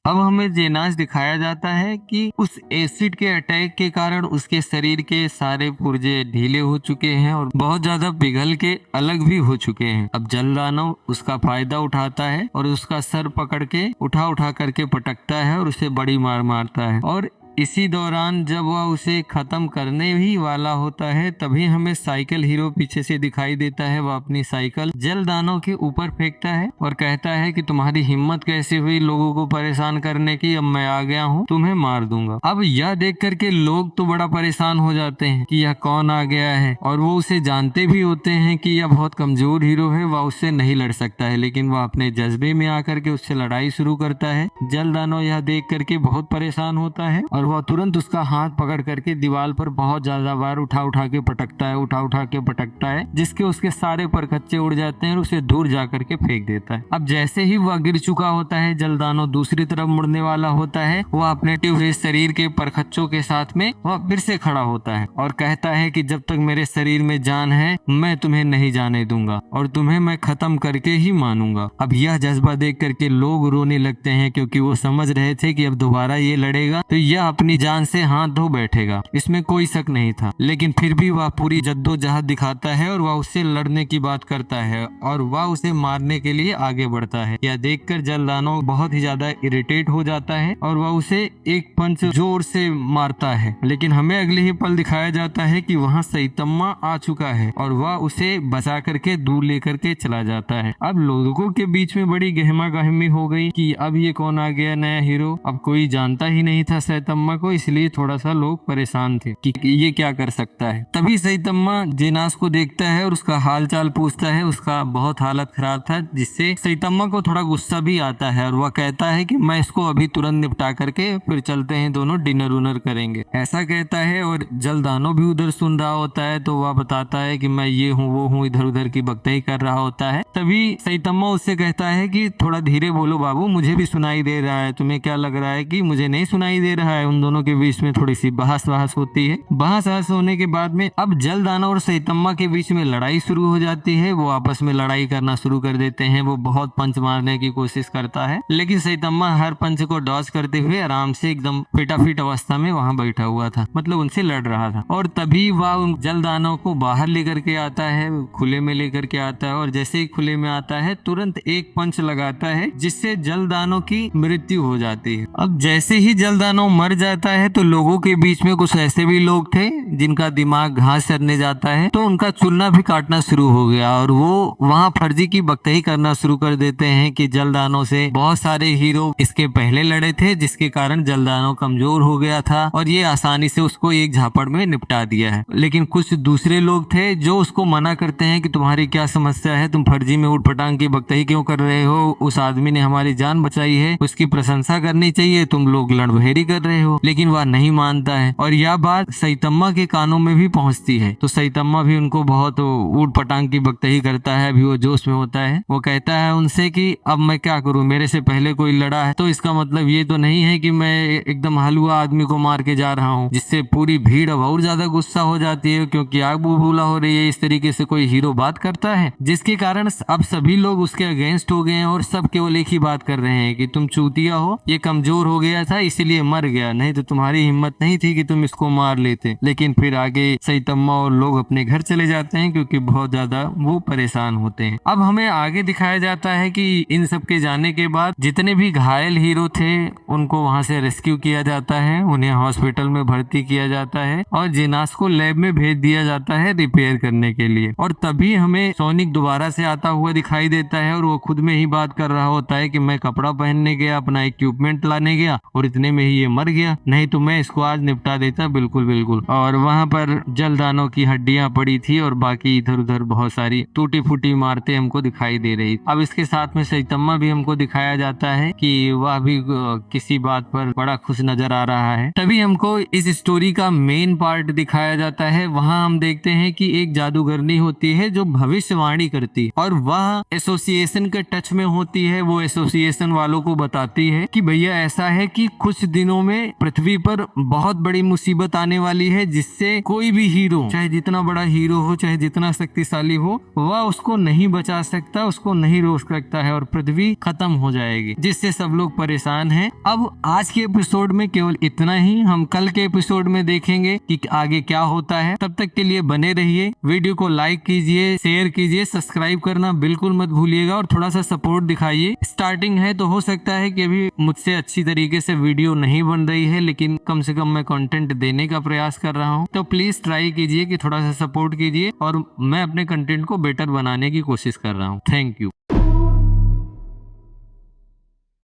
अब हमें जेनास दिखाया जाता है कि उस एसिड के अटैक के कारण उसके शरीर के सारे पुर्जे ढीले हो चुके हैं और बहुत ज्यादा पिघल के अलग भी हो चुके हैं। अब जल दानव उसका फायदा उठाता है और उसका सर पकड़ के उठा उठा करके पटकता है और उसे बड़ी मार मारता है। और इसी दौरान जब वह उसे खत्म करने ही वाला होता है तभी हमें साइकिल हीरो पीछे से दिखाई देता है। वह अपनी साइकिल जल दानव के ऊपर फेंकता है और कहता है कि तुम्हारी हिम्मत कैसे हुई लोगों को परेशान करने की, अब मैं आ गया हूँ, तुम्हें मार दूंगा। अब यह देख करके लोग तो बड़ा परेशान हो जाते हैं कि यह कौन आ गया है, और वो उसे जानते भी होते हैं कि यह बहुत कमजोर हीरो है, वह उससे नहीं लड़ सकता है, लेकिन वह अपने जज्बे में आकर के उससे लड़ाई शुरू करता है। जल दानव यह देख करके बहुत परेशान होता है और वह तुरंत उसका हाथ पकड़ करके दीवार पर बहुत ज्यादा बार उठा उठा के पटकता है, जिसके उसके सारे परखच्चे उड़ जाते हैं और उसे दूर जा करके फेंक देता है। अब जैसे ही वह गिर चुका होता है, जल दानव दूसरी तरफ मुड़ने वाला होता है, वह अपने टूटे हुए शरीर के परखच्चों के साथ में वह फिर से खड़ा होता है और कहता है कि जब तक मेरे शरीर में जान है मैं तुम्हें नहीं जाने दूंगा और तुम्हें मैं खत्म करके ही मानूंगा। अब यह जज्बा देख करके लोग रोने लगते हैं, क्योंकि वो समझ रहे थे कि अब दोबारा ये लड़ेगा तो यह अपनी जान से हाथ धो बैठेगा, इसमें कोई शक नहीं था। लेकिन फिर भी वह पूरी जद्दोजहद दिखाता है और वह उससे लड़ने की बात करता है और वह उसे मारने के लिए आगे बढ़ता है। यह देखकर जल दानव बहुत ही ज्यादा इरिटेट हो जाता है और वह उसे एक पंच जोर से मारता है। लेकिन हमें अगले ही पल दिखाया जाता है कि वहाँ सैतम्मा आ चुका है और वह उसे बचा करके दूर लेकर के चला जाता है। अब लोगों के बीच में बड़ी गहमा गहमी हो गई कि अब ये कौन आ गया नया हीरो। अब कोई जानता ही नहीं था सैतम्मा को, इसलिए थोड़ा सा लोग परेशान थे कि ये क्या कर सकता है। तभी सैतम्मा जेनास को देखता है और उसका हाल चाल पूछता है। उसका बहुत हालत खराब था, जिससे सैतम्मा को थोड़ा गुस्सा भी आता है और वह कहता है कि मैं इसको अभी तुरंत निपटा करके फिर चलते हैं, दोनों डिनर उनर करेंगे, ऐसा कहता है। और जल दानव भी उधर सुन रहा होता है तो वह बताता है कि मैं ये हूँ वो हूँ, इधर उधर की बकताई कर रहा होता है। तभी सैतम्मा उससे कहता है कि थोड़ा धीरे बोलो बाबू, मुझे भी सुनाई दे रहा है, तुम्हें क्या लग रहा है कि मुझे नहीं सुनाई दे रहा है। उन दोनों के बीच में थोड़ी सी बहस होती है। बहस होने के बाद में अब जल दानव और सैतम्मा के बीच में लड़ाई शुरू हो जाती है। वो आपस में लड़ाई करना शुरू कर देते हैं। वो बहुत पंच मारने की कोशिश करता है, लेकिन सैतम्मा हर पंच को डॉज करते हुए आराम से एकदम फिटाफिट अवस्था में वहां बैठा हुआ था, मतलब उनसे लड़ रहा था। और तभी वह जल दानव को बाहर लेकर के आता है, खुले में लेकर के आता है और जैसे ही खुले में आता है तुरंत एक पंच लगाता है, जिससे जल दानव की मृत्यु हो जाती है। अब जैसे ही जल दानव मर जाता है तो लोगों के बीच में कुछ ऐसे भी लोग थे जिनका दिमाग घास चरने जाता है, तो उनका चुनना भी काटना शुरू हो गया और वो वहां फर्जी की बकताई करना शुरू कर देते हैं कि जल दानव से बहुत सारे हीरो इसके पहले लड़े थे, जिसके कारण जल दानव कमजोर हो गया था और ये आसानी से उसको एक झापड़ में निपटा दिया है। लेकिन कुछ दूसरे लोग थे जो उसको मना करते हैं कि तुम्हारी क्या समस्या है, तुम फर्जी में उठपटांग की बकताई क्यों कर रहे हो, उस आदमी ने हमारी जान बचाई है, उसकी प्रशंसा करनी चाहिए, तुम लोग लड़भेरी कर रहे हो। लेकिन वह नहीं मानता है और यह बात सैतम्मा के कानों में भी पहुंचती है। तो सैतम्मा भी उनको बहुत ऊट पटांग की बकताई करता है। अभी वो जोश में होता है, वो कहता है उनसे कि अब मैं क्या करूं, मेरे से पहले कोई लड़ा है तो इसका मतलब ये तो नहीं है कि मैं एकदम हलवा आदमी को मार के जा रहा हूँ, जिससे पूरी भीड़ अब और ज्यादा गुस्सा हो जाती है, क्योंकि आग बबूला हो रही है। इस तरीके से कोई हीरो बात करता है, जिसके कारण अब सभी लोग उसके अगेंस्ट हो गए हैं और सब केवल एक ही बात कर रहे हैं कि तुम चूतिया हो, ये कमजोर हो गया था इसलिए मर गया, नहीं तो तुम्हारी हिम्मत नहीं थी कि तुम इसको मार लेते। लेकिन फिर आगे सैतम्मा और लोग अपने घर चले जाते हैं, क्योंकि बहुत ज्यादा वो परेशान होते हैं। अब हमें आगे दिखाया जाता है कि इन सब के जाने के बाद जितने भी घायल हीरो थे उनको वहां से रेस्क्यू किया जाता है, उन्हें हॉस्पिटल में भर्ती किया जाता है और जेनास को लैब में भेज दिया जाता है रिपेयर करने के लिए। और तभी हमें सोनिक दोबारा से आता हुआ दिखाई देता है और वो खुद में ही बात कर रहा होता है कि मैं कपड़ा पहनने गया, अपना इक्विपमेंट लाने गया और इतने में ही ये मर गया, नहीं तो मैं इसको आज निपटा देता। बिल्कुल बिल्कुल। और वहां पर जल दानव की हड्डियां पड़ी थी और बाकी इधर उधर बहुत सारी टूटी फूटी इमारतें हमको दिखाई दे रही। अब इसके साथ में सैतम्मा भी हमको दिखाया जाता है कि वह भी किसी बात पर बड़ा खुश नजर आ रहा है। तभी हमको इस स्टोरी का मेन पार्ट दिखाया जाता है। वहां हम देखते हैं कि एक जादूगरनी होती है जो भविष्यवाणी करती है और वह एसोसिएशन के टच में होती है। वो एसोसिएशन वालों को बताती है कि भैया ऐसा है कि कुछ दिनों में पृथ्वी पर बहुत बड़ी मुसीबत आने वाली है, जिससे कोई भी हीरो, चाहे जितना बड़ा हीरो हो, चाहे जितना शक्तिशाली हो, वह उसको नहीं बचा सकता, उसको नहीं रोक सकता है और पृथ्वी खत्म हो जाएगी, जिससे सब लोग परेशान हैं। अब आज के एपिसोड में केवल इतना ही। हम कल के एपिसोड में देखेंगे कि आगे क्या होता है। तब तक के लिए बने रहिए, वीडियो को लाइक कीजिए, शेयर कीजिए, सब्सक्राइब करना बिल्कुल मत भूलिएगा और थोड़ा सा सपोर्ट दिखाइए। स्टार्टिंग है तो हो सकता है कि अभी मुझसे अच्छी तरीके से वीडियो नहीं बन रही है, लेकिन कम से कम मैं कंटेंट देने का प्रयास कर रहा हूँ। तो प्लीज ट्राई कीजिए कि थोड़ा सा सपोर्ट कीजिए और मैं अपने कंटेंट को बेटर बनाने की कोशिश कर रहा हूँ। Thank you.